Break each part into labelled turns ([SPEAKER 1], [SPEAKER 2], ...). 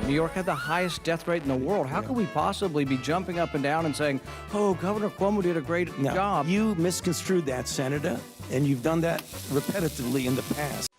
[SPEAKER 1] New York had the highest death rate in the world. How could we possibly be jumping up and down and saying, oh, Governor Cuomo did a great job?
[SPEAKER 2] You misconstrued that, Senator, and you've done that repetitively in the past.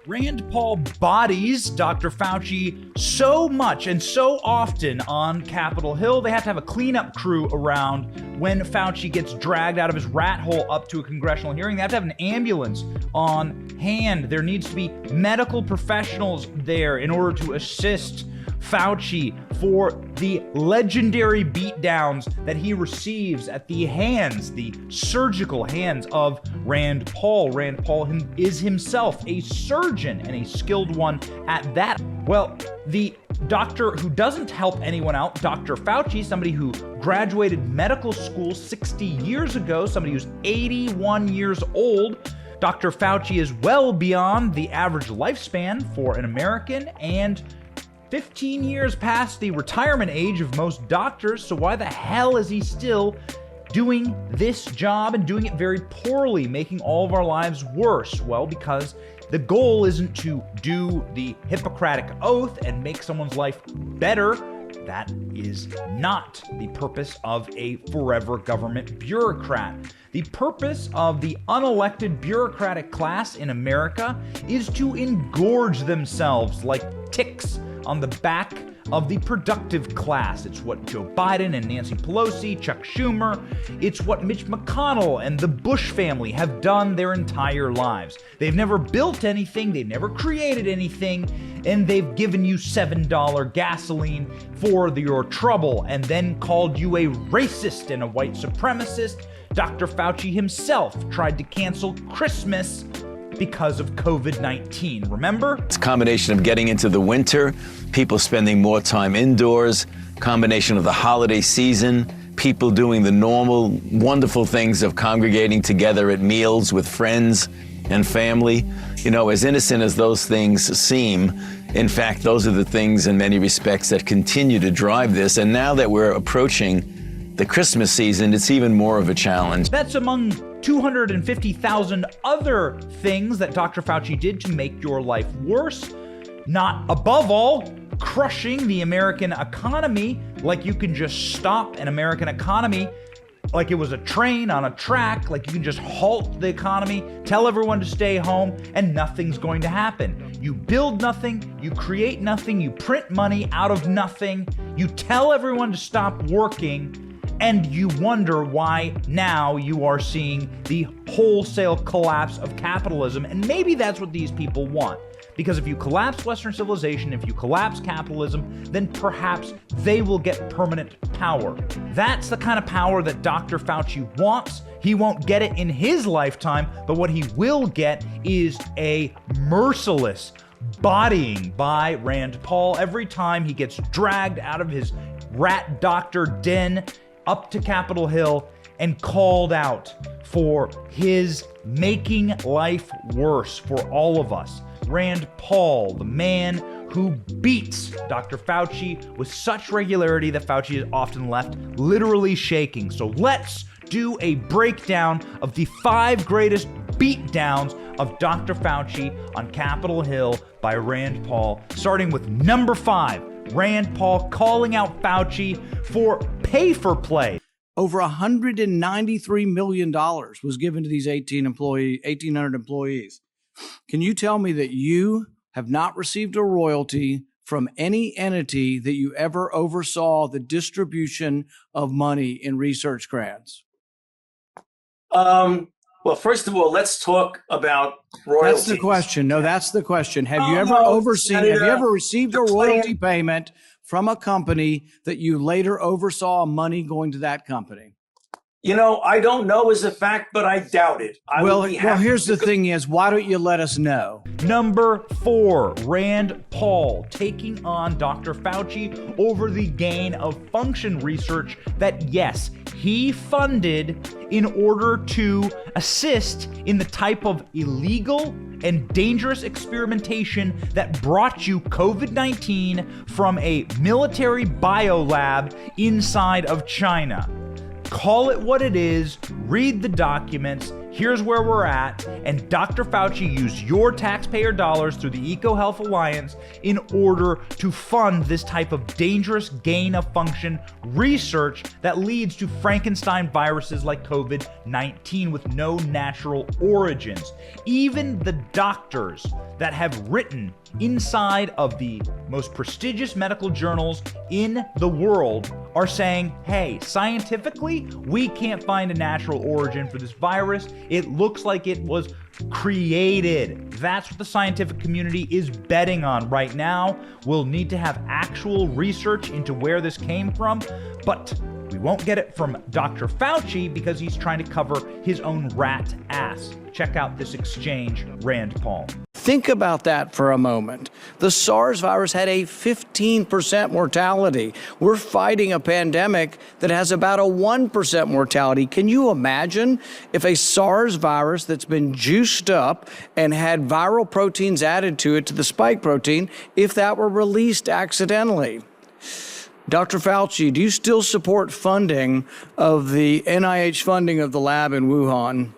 [SPEAKER 3] Rand Paul bodies Dr. Fauci so much and so often on Capitol Hill, they have to have a cleanup crew around when Fauci gets dragged out of his rat hole up to a congressional hearing. They have to have an ambulance on hand. There needs to be medical professionals there in order to assist Fauci for the legendary beatdowns that he receives at the hands, the surgical hands of Rand Paul. Rand Paul is himself a surgeon and a skilled one at that. Well, the doctor who doesn't help anyone out, Dr. Fauci, somebody who graduated medical school 60 years ago, somebody who's 81 years old. Dr. Fauci is well beyond the average lifespan for an American and 15 years past the retirement age of most doctors, so why the hell is he still doing this job and doing it very poorly, making all of our lives worse? Well, because the goal isn't to do the Hippocratic Oath and make someone's life better. That is not the purpose of a forever government bureaucrat. The purpose of the unelected bureaucratic class in America is to engorge themselves like ticks on the back of the productive class. It's what Joe Biden and Nancy Pelosi, Chuck Schumer, it's what Mitch McConnell and the Bush family have done their entire lives. They've never built anything, they've never created anything, and they've given you $7 gasoline for your trouble and then called you a racist and a white supremacist. Dr. Fauci himself tried to cancel Christmas because of COVID-19. Remember?
[SPEAKER 4] It's a combination of getting into the winter, people spending more time indoors, combination of the holiday season, people doing the normal, wonderful things of congregating together at meals with friends and family. You know, as innocent as those things seem, in fact, those are the things in many respects that continue to drive this. And now that we're approaching the Christmas season, it's even more of a challenge.
[SPEAKER 3] That's among 250,000 other things that Dr. Fauci did to make your life worse. Not above all, crushing the American economy, like you can just stop an American economy like it was a train on a track, like you can just halt the economy, tell everyone to stay home, and nothing's going to happen. You build nothing, you create nothing, you print money out of nothing, you tell everyone to stop working, and you wonder why now you are seeing the wholesale collapse of capitalism. And maybe that's what these people want. Because if you collapse Western civilization, if you collapse capitalism, then perhaps they will get permanent power. That's the kind of power that Dr. Fauci wants. He won't get it in his lifetime, but what he will get is a merciless bodying by Rand Paul every time he gets dragged out of his rat doctor den up to Capitol Hill and called out for his making life worse for all of us. Rand Paul, the man who beats Dr. Fauci with such regularity that Fauci is often left literally shaking. So let's do a breakdown of the 5 greatest beatdowns of Dr. Fauci on Capitol Hill by Rand Paul, starting with number 5. Rand Paul calling out Fauci for pay for play.
[SPEAKER 1] Over $193 million was given to these 1,800 employees. Can you tell me that you have not received a royalty from any entity that you ever oversaw the distribution of money in research grants?
[SPEAKER 2] Well, first of all, let's talk about royalties.
[SPEAKER 1] That's the question. No, that's the question. Have you ever received a royalty payment from a company that you later oversaw money going to that company?
[SPEAKER 2] You know, I don't know as a fact, but I doubt it.
[SPEAKER 1] Well, here's the thing is, why don't you let us know?
[SPEAKER 3] Number 4, Rand Paul taking on Dr. Fauci over the gain of function research that, yes, he funded in order to assist in the type of illegal and dangerous experimentation that brought you COVID-19 from a military biolab inside of China. Call it what it is, read the documents. here's where we're at, and Dr. Fauci used your taxpayer dollars through the EcoHealth Alliance in order to fund this type of dangerous gain-of-function research that leads to Frankenstein viruses like COVID-19 with no natural origins. Even the doctors that have written inside of the most prestigious medical journals in the world are saying, hey, scientifically, we can't find a natural origin for this virus. It looks like it was created. That's what the scientific community is betting on right now. We'll need to have actual research into where this came from, but we won't get it from Dr. Fauci because he's trying to cover his own rat ass. Check out this exchange, Rand Paul.
[SPEAKER 1] Think about that for a moment. The SARS virus had a 15% mortality. We're fighting a pandemic that has about a 1% mortality. Can you imagine if a SARS virus that's been juiced up and had viral proteins added to it, to the spike protein, if that were released accidentally? Dr. Fauci, do you still support funding of the NIH funding of the lab in Wuhan?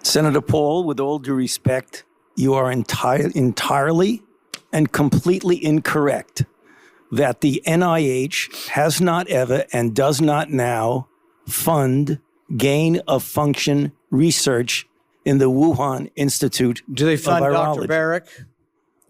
[SPEAKER 2] Senator Paul, with all due respect, you are entirely and completely incorrect that the NIH has not ever and does not now fund gain-of-function research in the Wuhan Institute
[SPEAKER 1] Do they fund
[SPEAKER 2] of Virology.
[SPEAKER 1] Dr. Barrick?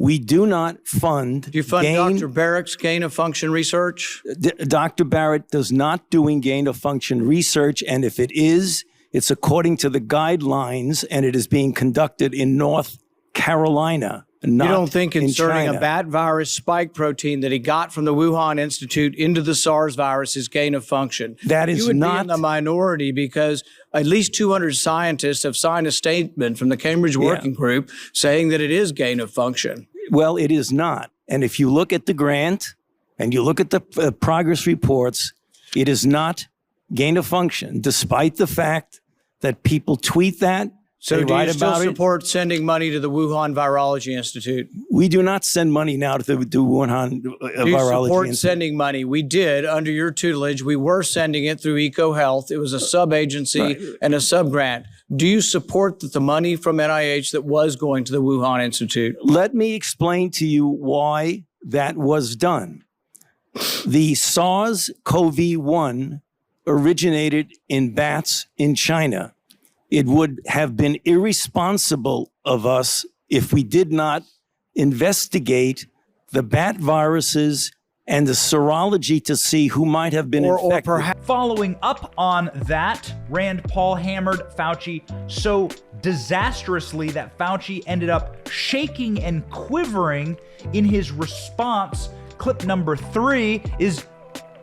[SPEAKER 2] We do not fund.
[SPEAKER 1] Do you fund Dr. Barrick's gain-of-function research?
[SPEAKER 2] Dr. Barrett does not doing gain-of-function research, and if it is, it's according to the guidelines, and it is being conducted in North Carolina, not
[SPEAKER 1] You don't think inserting
[SPEAKER 2] in China.
[SPEAKER 1] a bat virus spike protein that he got from the Wuhan Institute into the SARS virus is gain of function?
[SPEAKER 2] That is
[SPEAKER 1] You would
[SPEAKER 2] not
[SPEAKER 1] be in the minority because at least 200 scientists have signed a statement from the Cambridge Working Group saying that it is gain of function.
[SPEAKER 2] Well, it is not. And if you look at the grant and you look at the progress reports, it is not gain of function, despite the fact that people tweet that.
[SPEAKER 1] So
[SPEAKER 2] they
[SPEAKER 1] do
[SPEAKER 2] write
[SPEAKER 1] you still
[SPEAKER 2] about it.
[SPEAKER 1] support sending money to the Wuhan Virology Institute?
[SPEAKER 2] We do not send money now to the Wuhan
[SPEAKER 1] Do you
[SPEAKER 2] Virology
[SPEAKER 1] support
[SPEAKER 2] Institute.
[SPEAKER 1] sending money? We did under your tutelage. We were sending it through EcoHealth. It was a sub-agency and a sub-grant. Do you support that the money from NIH that was going to the Wuhan Institute?
[SPEAKER 2] Let me explain to you why that was done. The SARS-CoV-1 originated in bats in China. It would have been irresponsible of us if we did not investigate the bat viruses and the serology to see who might have been infected.
[SPEAKER 1] Or perhaps
[SPEAKER 3] Following up on that, Rand Paul hammered Fauci so disastrously that Fauci ended up shaking and quivering in his response. Clip number 3 is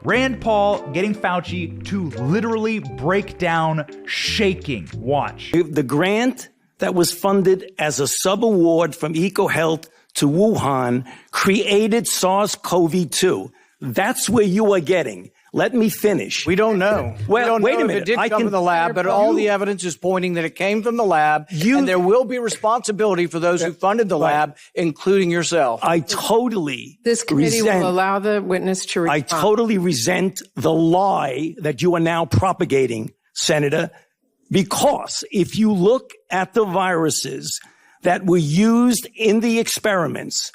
[SPEAKER 3] Rand Paul getting Fauci to literally break down shaking. Watch.
[SPEAKER 2] The grant that was funded as a sub-award from EcoHealth to Wuhan created SARS-CoV-2. That's where you are getting. Let me finish.
[SPEAKER 1] we don't know.
[SPEAKER 2] Well,
[SPEAKER 1] we don't
[SPEAKER 2] wait
[SPEAKER 1] know
[SPEAKER 2] a
[SPEAKER 1] if
[SPEAKER 2] minute.
[SPEAKER 1] it did
[SPEAKER 2] I
[SPEAKER 1] come
[SPEAKER 2] can-
[SPEAKER 1] from the lab, but all the evidence is pointing that it came from the lab, and there will be responsibility for those who funded the lab, including yourself.
[SPEAKER 2] I totally
[SPEAKER 5] This committee
[SPEAKER 2] resent,
[SPEAKER 5] will allow the witness to
[SPEAKER 2] I
[SPEAKER 5] respond.
[SPEAKER 2] totally resent the lie that you are now propagating, Senator, because if you look at the viruses that were used in the experiments,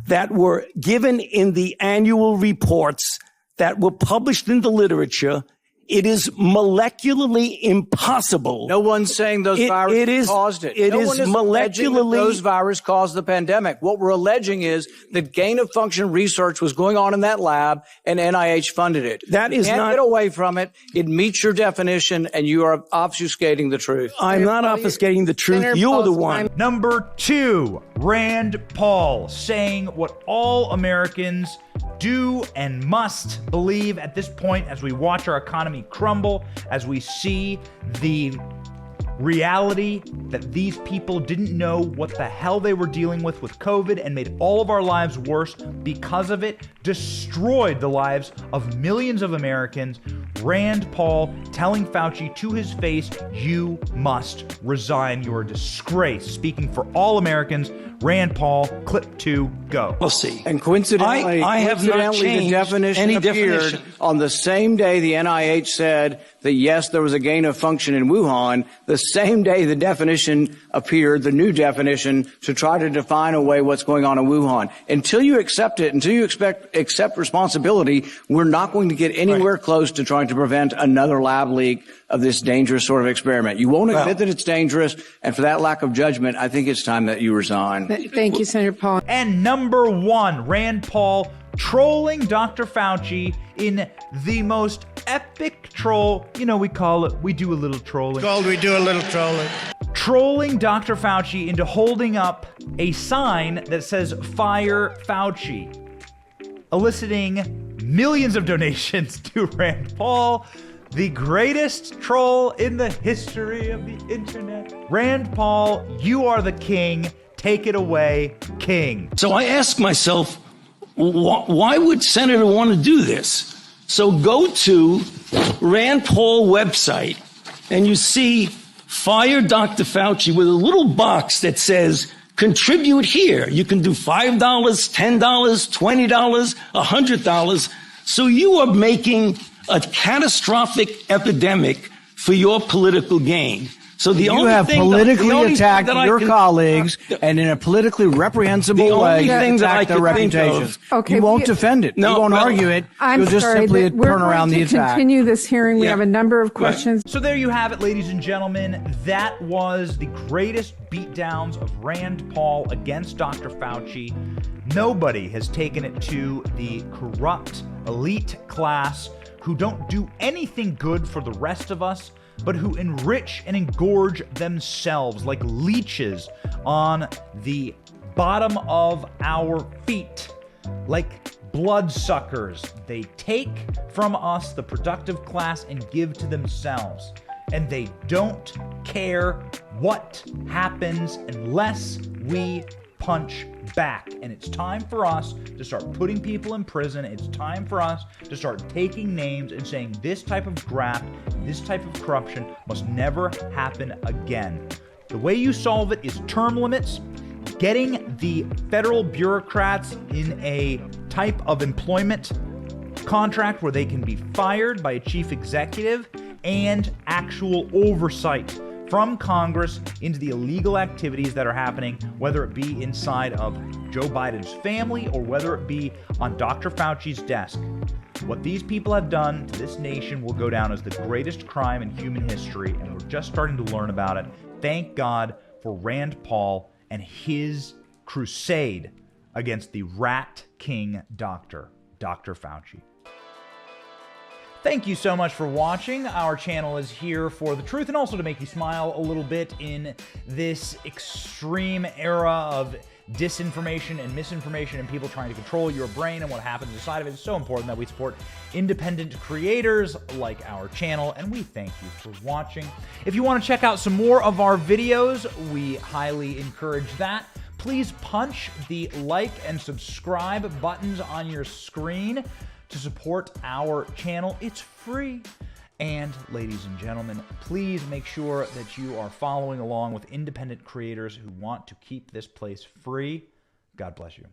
[SPEAKER 2] that were given in the annual reports, that were published in the literature, it is molecularly impossible.
[SPEAKER 1] No one's saying those viruses caused it.
[SPEAKER 2] It
[SPEAKER 1] No
[SPEAKER 2] is
[SPEAKER 1] one is alleging that
[SPEAKER 2] molecularly.
[SPEAKER 1] those viruses caused the pandemic. What we're alleging is that gain-of-function research was going on in that lab, and NIH funded it.
[SPEAKER 2] That is
[SPEAKER 1] you can't
[SPEAKER 2] not-
[SPEAKER 1] get away from it. It meets your definition, and you are obfuscating the truth.
[SPEAKER 2] I'm not obfuscating the truth.
[SPEAKER 5] Senator
[SPEAKER 2] You're the
[SPEAKER 5] Paul's
[SPEAKER 2] one.
[SPEAKER 5] time-
[SPEAKER 3] Number 2, Rand Paul saying what all Americans do and must believe at this point as we watch our economy crumble, as we see the reality that these people didn't know what the hell they were dealing with COVID and made all of our lives worse because of it, destroyed the lives of millions of Americans. Rand Paul telling Fauci to his face, you must resign. You're a disgrace. Speaking for all Americans, Rand Paul, clip 2, go.
[SPEAKER 2] We'll see.
[SPEAKER 1] And coincidentally,
[SPEAKER 2] I have not
[SPEAKER 1] the
[SPEAKER 2] changed
[SPEAKER 1] definition
[SPEAKER 2] any
[SPEAKER 1] appeared
[SPEAKER 2] definition.
[SPEAKER 1] on the same day the NIH said that, yes, there was a gain of function in Wuhan. The same day the definition appeared, the new definition, to try to define away what's going on in Wuhan. Until you accept it, until you accept responsibility, we're not going to get anywhere close to trying to prevent another lab leak of this dangerous sort of experiment. You won't admit that it's dangerous, and for that lack of judgment, I think it's time that you resign.
[SPEAKER 5] Thank you, Senator Paul.
[SPEAKER 3] And number one, Rand Paul trolling Dr. Fauci in the most epic troll. You know, we do a little trolling.
[SPEAKER 6] We do a little trolling.
[SPEAKER 3] Trolling Dr. Fauci into holding up a sign that says "Fire Fauci," eliciting millions of donations to Rand Paul, the greatest troll in the history of the internet. Rand Paul, you are the king. Take it away, king.
[SPEAKER 2] So I ask myself, why would Senator want to do this? So go to Rand Paul website and you see Fire Dr. Fauci with a little box that says contribute here. You can do $5, $10, $20, $100. So you are making a catastrophic epidemic for your political gain. So
[SPEAKER 1] you have politically attacked your colleagues and in a politically reprehensible way attacked their reputations.
[SPEAKER 5] Okay,
[SPEAKER 1] you won't defend it. You won't argue it. You'll just simply turn around the attack.
[SPEAKER 5] We're going to continue this hearing. We have a number of questions.
[SPEAKER 3] So there you have it, ladies and gentlemen. That was the greatest beatdowns of Rand Paul against Dr. Fauci. Nobody has taken it to the corrupt elite class who don't do anything good for the rest of us, but who enrich and engorge themselves like leeches on the bottom of our feet, like bloodsuckers. They take from us, the productive class, and give to themselves. And they don't care what happens unless we punch back. And it's time for us to start putting people in prison. It's time for us to start taking names and saying this type of graft, this type of corruption must never happen again. The way you solve it is term limits, getting the federal bureaucrats in a type of employment contract where they can be fired by a chief executive, and actual oversight from Congress into the illegal activities that are happening, whether it be inside of Joe Biden's family or whether it be on Dr. Fauci's desk. What these people have done to this nation will go down as the greatest crime in human history, and we're just starting to learn about it. Thank God for Rand Paul and his crusade against the rat king Dr. Fauci. Thank you so much for watching. Our channel is here for the truth and also to make you smile a little bit in this extreme era of disinformation and misinformation and people trying to control your brain and what happens inside of it. It's so important that we support independent creators like our channel, and we thank you for watching. If you want to check out some more of our videos, we highly encourage that. Please punch the like and subscribe buttons on your screen to support our channel. It's free. And ladies and gentlemen, please make sure that you are following along with independent creators who want to keep this place free. God bless you.